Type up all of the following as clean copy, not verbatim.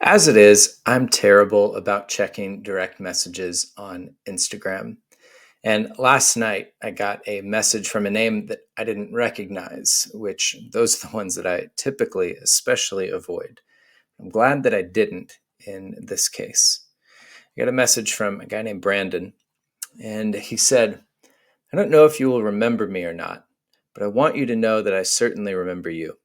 As it is, I'm terrible about checking direct messages on Instagram. And last night, I got a message from a name that I didn't recognize, which those are the ones that I typically especially avoid. I'm glad that I didn't in this case. I got a message from a guy named Brandon, and he said, I don't know if you will remember me or not, but I want you to know that I certainly remember you.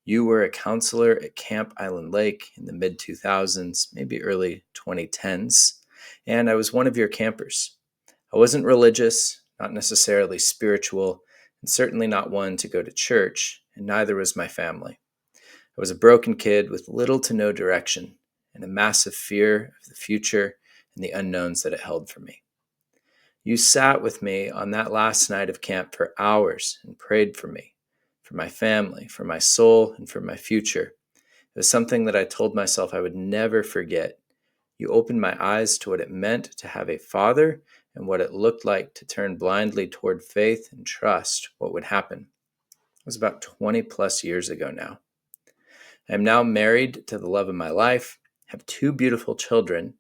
You were a counselor at Camp Island Lake in the mid 2000s, maybe early 2010s, and I was one of your campers. I wasn't religious, not necessarily spiritual, and certainly not one to go to church, and neither was my family. I was a broken kid with little to no direction and a massive fear of the future and the unknowns that it held for me. You sat with me on that last night of camp for hours and prayed for me, for my family, for my soul, and for my future. It was something that I told myself I would never forget. You opened my eyes to what it meant to have a father and what it looked like to turn blindly toward faith and trust what would happen. It was about 20 plus years ago now. I am now married to the love of my life, have two beautiful children,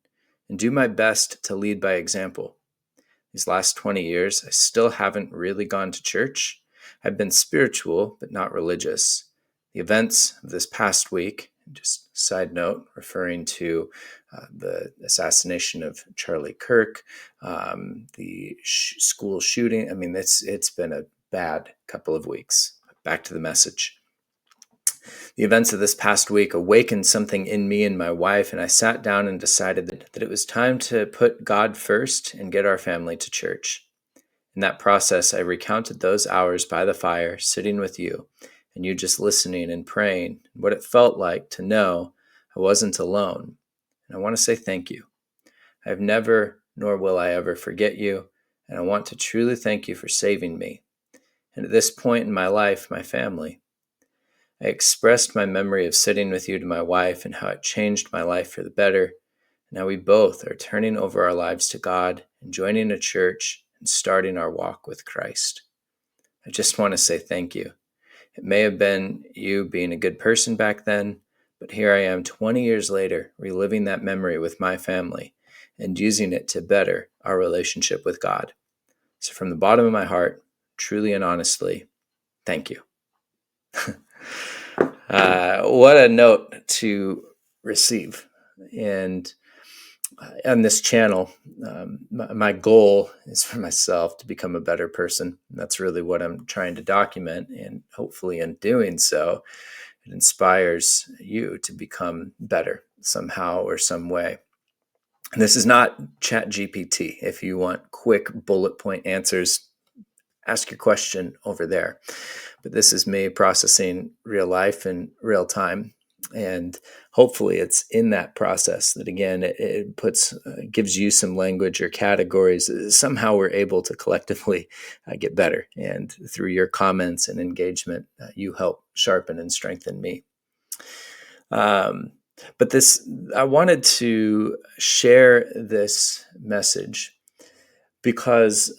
and do my best to lead by example. These last 20 years, I still haven't really gone to church. I've been spiritual, but not religious. The events of this past week, just side note, referring to the assassination of Charlie Kirk, the school shooting. I mean, it's been a bad couple of weeks. Back to the message. The events of this past week awakened something in me and my wife, and I sat down and decided that it was time to put God first and get our family to church. In that process, I recounted those hours by the fire, sitting with you, and you just listening and praying, what it felt like to know I wasn't alone. And I want to say thank you. I have never, nor will I ever forget you, and I want to truly thank you for saving me. And at this point in my life, my family. I expressed my memory of sitting with you to my wife and how it changed my life for the better. Now we both are turning over our lives to God and joining a church and starting our walk with Christ. I just want to say thank you. It may have been you being a good person back then, but here I am 20 years later, reliving that memory with my family and using it to better our relationship with God. So from the bottom of my heart, truly and honestly, thank you. What a note to receive. And on this channel, my goal is for myself to become a better person. And that's really what I'm trying to document. And hopefully, in doing so, it inspires you to become better somehow or some way. And this is not ChatGPT. If you want quick bullet point answers, ask your question over there. But this is me processing real life in real time. And hopefully it's in that process that, again, it puts gives you some language or categories. Somehow we're able to collectively get better. And through your comments and engagement, you help sharpen and strengthen me. But I wanted to share this message because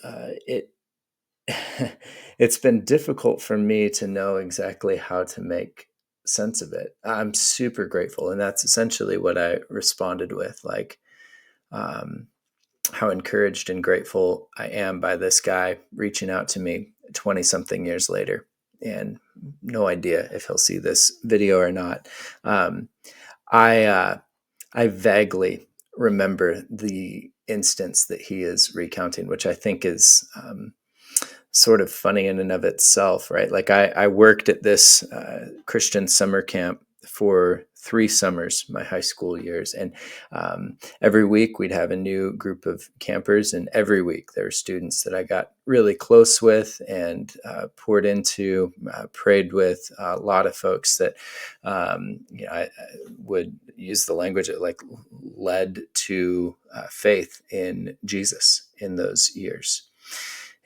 it's been difficult for me to know exactly how to make sense of it. I'm super grateful, and that's essentially what I responded with, like um, how encouraged and grateful I am by this guy reaching out to me 20 something years later, and no idea if he'll see this video or not. Um, I vaguely remember the instance that he is recounting, which I think is sort of funny in and of itself, right? Like I worked at this Christian summer camp for 3 summers, my high school years. And every week we'd have a new group of campers. And every week there were students that I got really close with and poured into, prayed with, a lot of folks that, I would use the language that like led to faith in Jesus in those years.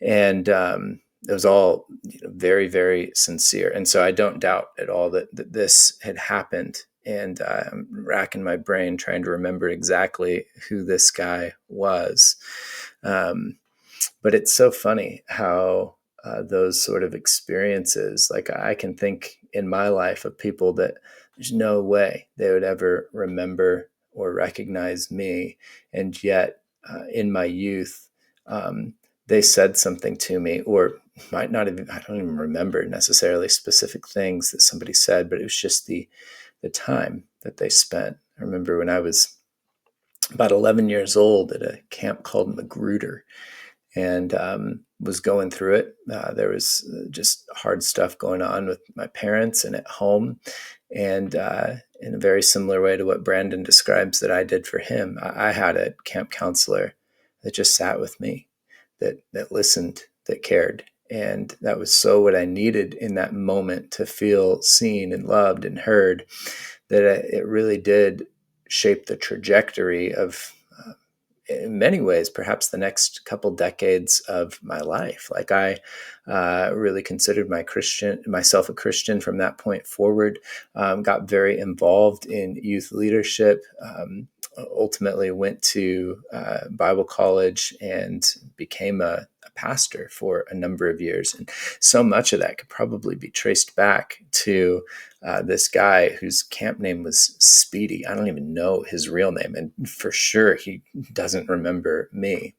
And it was all very, very sincere. And so I don't doubt at all that this had happened. And I'm racking my brain trying to remember exactly who this guy was. But it's so funny how those sort of experiences, like I can think in my life of people that There's no way they would ever remember or recognize me. And yet, in my youth, um, they said something to me, or might not even, I don't even remember necessarily specific things that somebody said, but it was just the time that they spent. I remember when I was about 11 years old at a camp called Magruder, and was going through it. There was just hard stuff going on with my parents and at home. And in a very similar way to what Brandon describes that I did for him, I had a camp counselor that just sat with me, that listened, that cared. And that was so what I needed in that moment, to feel seen and loved and heard, that it really did shape the trajectory of, in many ways, perhaps the next couple decades of my life. Like, I really considered myself a Christian from that point forward. Got very involved in youth leadership. Ultimately, went to Bible college and became a pastor for a number of years. And so much of that could probably be traced back to this guy whose camp name was Speedy. I don't even know his real name, and for sure he doesn't remember me.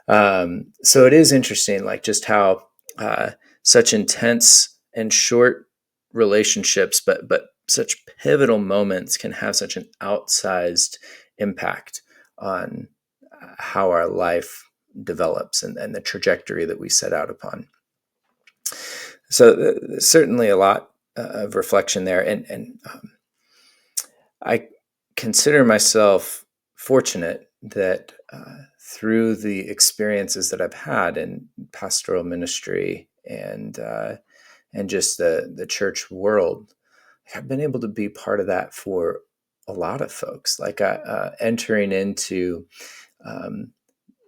So it is interesting, like, just how such intense and short relationships, but such pivotal moments, can have such an outsized impact on how our life develops, and the trajectory that we set out upon. So certainly a lot of reflection there, and I consider myself fortunate that through the experiences that I've had in pastoral ministry and just the church world, I've been able to be part of that for a lot of folks. Like, entering into um,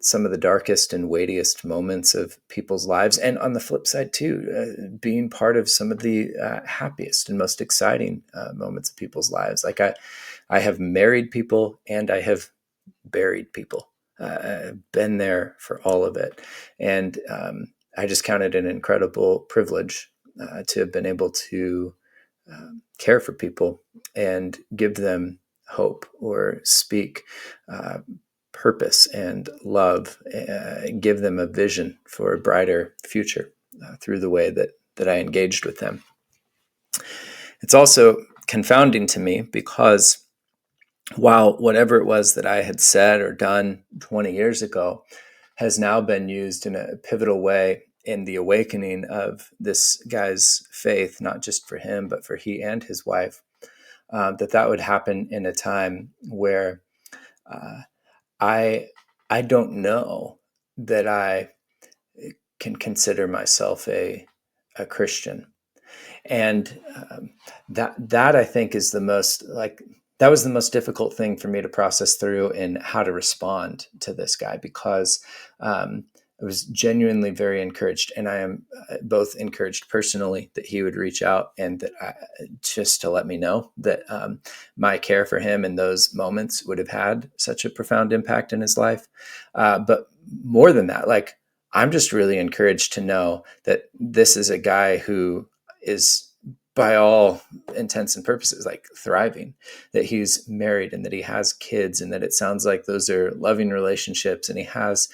some of the darkest and weightiest moments of people's lives, and on the flip side too, being part of some of the happiest and most exciting moments of people's lives. Like, I have married people and I have buried people. I've been there for all of it, and I just count it an incredible privilege to have been able to care for people and give them hope, or speak purpose and love, give them a vision for a brighter future through the way that I engaged with them. It's also confounding to me because while whatever it was that I had said or done 20 years ago has now been used in a pivotal way in the awakening of this guy's faith, not just for him, but for he and his wife, that would happen in a time where uh, I I don't know that I can consider myself a Christian. And that I think is the most, like, that was the most difficult thing for me to process through, in how to respond to this guy, because I was genuinely very encouraged, and I am both encouraged personally that he would reach out, and just to let me know that my care for him in those moments would have had such a profound impact in his life. But more than that, like, I'm just really encouraged to know that this is a guy who is, by all intents and purposes, like, thriving, that he's married and that he has kids, and that it sounds like those are loving relationships, and he has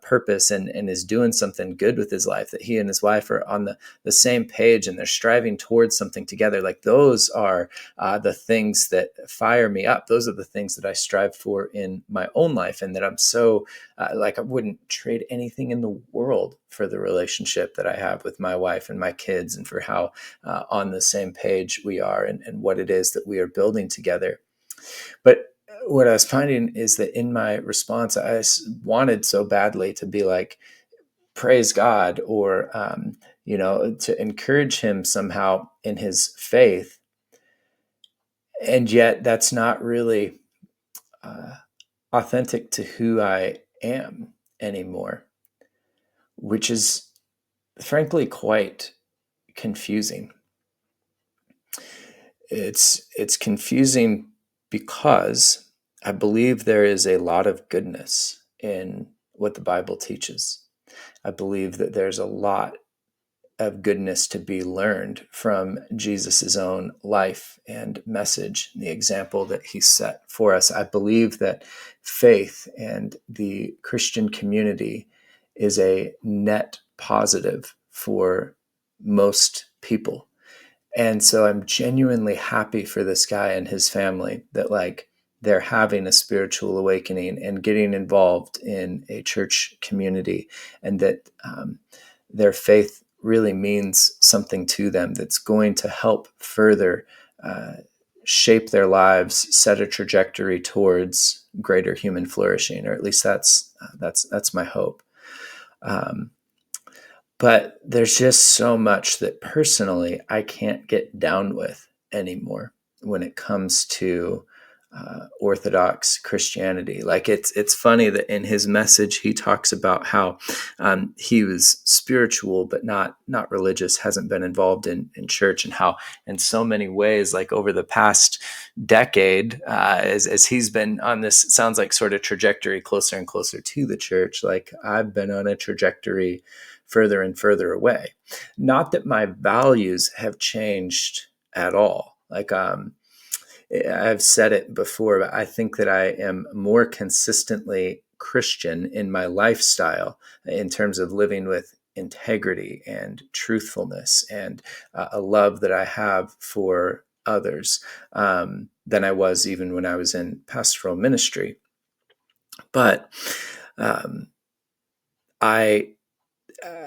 purpose, and is doing something good with his life, that he and his wife are on the same page and they're striving towards something together. Like, those are the things that fire me up. Those are the things that I strive for in my own life, and that I'm so like, I wouldn't trade anything in the world for the relationship that I have with my wife and my kids, and for how on the same page we are, and what it is that we are building together. But what I was finding is that in my response, I wanted so badly to be like, praise God, or, to encourage him somehow in his faith. And yet that's not really uh, authentic to who I am anymore, which is frankly quite confusing. It's confusing because I believe there is a lot of goodness in what the Bible teaches. I believe that there's a lot of goodness to be learned from Jesus's own life and message, the example that he set for us. I believe that faith and the Christian community is a net positive for most people. And so I'm genuinely happy for this guy and his family that like they're having a spiritual awakening and getting involved in a church community, and that their faith really means something to them that's going to help further uh, shape their lives, set a trajectory towards greater human flourishing, or at least that's my hope. Um, but there's just so much that personally I can't get down with anymore when it comes to Orthodox Christianity. Like it's funny that in his message he talks about how he was spiritual but not religious, hasn't been involved in church, and how in so many ways, like over the past decade, as he's been on this, it sounds like sort of trajectory closer and closer to the church, like I've been on a trajectory further and further away. Not that my values have changed at all. Like I've said it before, but I think that I am more consistently Christian in my lifestyle in terms of living with integrity and truthfulness and a love that I have for others than I was even when I was in pastoral ministry. But um, I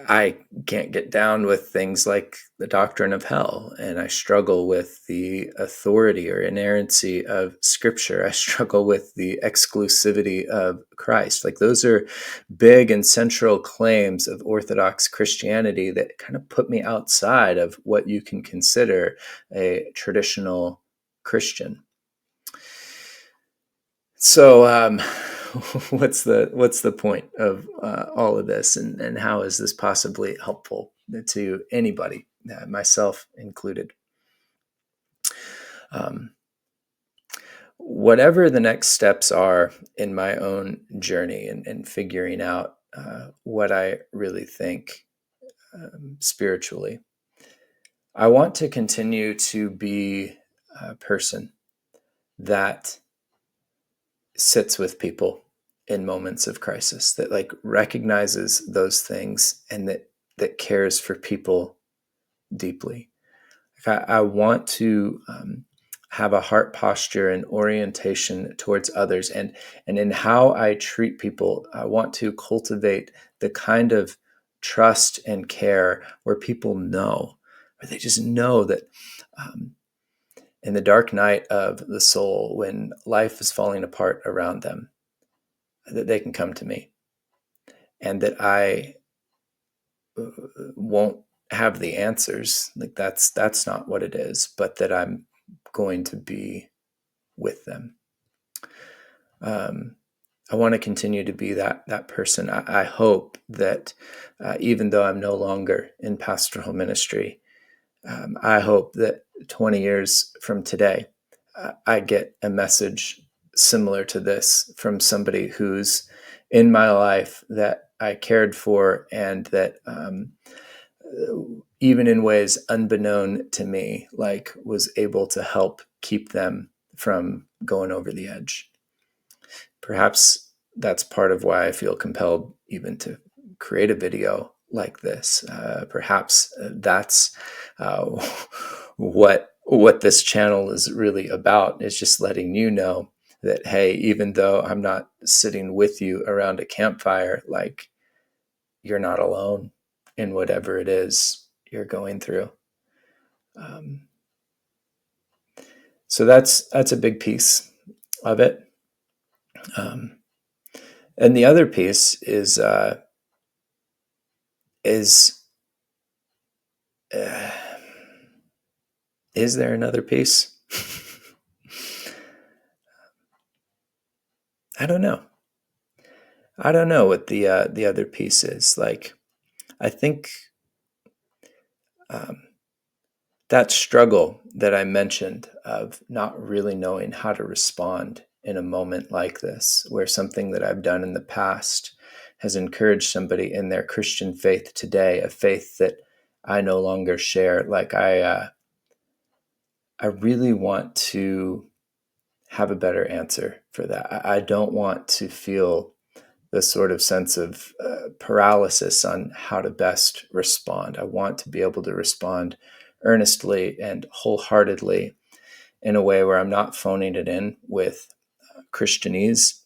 I can't get down with things like the doctrine of hell, and I struggle with the authority or inerrancy of Scripture. I struggle with the exclusivity of Christ. Like those are big and central claims of Orthodox Christianity that kind of put me outside of what you can consider a traditional Christian. So, what's the point of all of this, and how is this possibly helpful to anybody, myself included? Um, Whatever the next steps are in my own journey and figuring out what I really think spiritually, I want to continue to be a person that sits with people in moments of crisis, that like recognizes those things, and that cares for people deeply. Like I want to have a heart posture and orientation towards others, and in how I treat people, I want to cultivate the kind of trust and care where people know, or they just know that um, in the dark night of the soul, when life is falling apart around them, that they can come to me, and that I won't have the answers. Like that's not what it is, but that I'm going to be with them. Um, I want to continue to be that person. I hope that even though I'm no longer in pastoral ministry, I hope that 20 years from today, I get a message similar to this from somebody who's in my life that I cared for, and that even in ways unbeknown to me, like was able to help keep them from going over the edge. Perhaps that's part of why I feel compelled even to create a video like this. Perhaps that's uh, what this channel is really about, is just letting you know that, hey, even though I'm not sitting with you around a campfire, like you're not alone in whatever it is you're going through. Um, so that's a big piece of it. Um, and the other piece is uh, is there another piece? I don't know. I don't know what the other piece is. Like I think um, that struggle that I mentioned of not really knowing how to respond in a moment like this, where something that I've done in the past has encouraged somebody in their Christian faith today, a faith that I no longer share. Like I really want to have a better answer for that. I don't want to feel this sort of sense of paralysis on how to best respond. I want to be able to respond earnestly and wholeheartedly in a way where I'm not phoning it in with Christianese,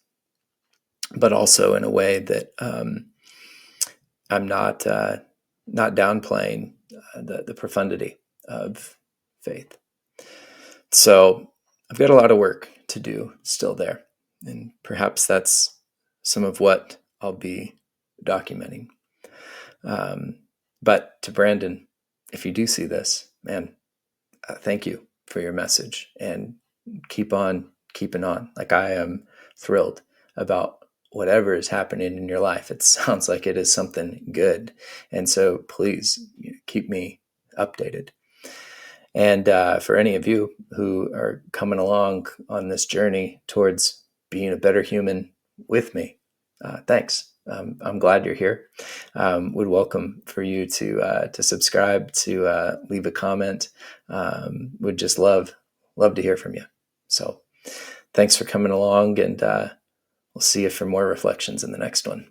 but also in a way that I'm not downplaying the profundity of faith. So I've got a lot of work to do still there, and perhaps that's some of what I'll be documenting. But to Brandon, if you do see this, man, thank you for your message, and keep on keeping on. Like, I am thrilled about whatever is happening in your life. It sounds like it is something good. And so please keep me updated. And for any of you who are coming along on this journey towards being a better human with me, thanks. I'm glad you're here. Would welcome for you to subscribe, to leave a comment. Would just love to hear from you. So thanks for coming along, and we'll see you for more reflections in the next one.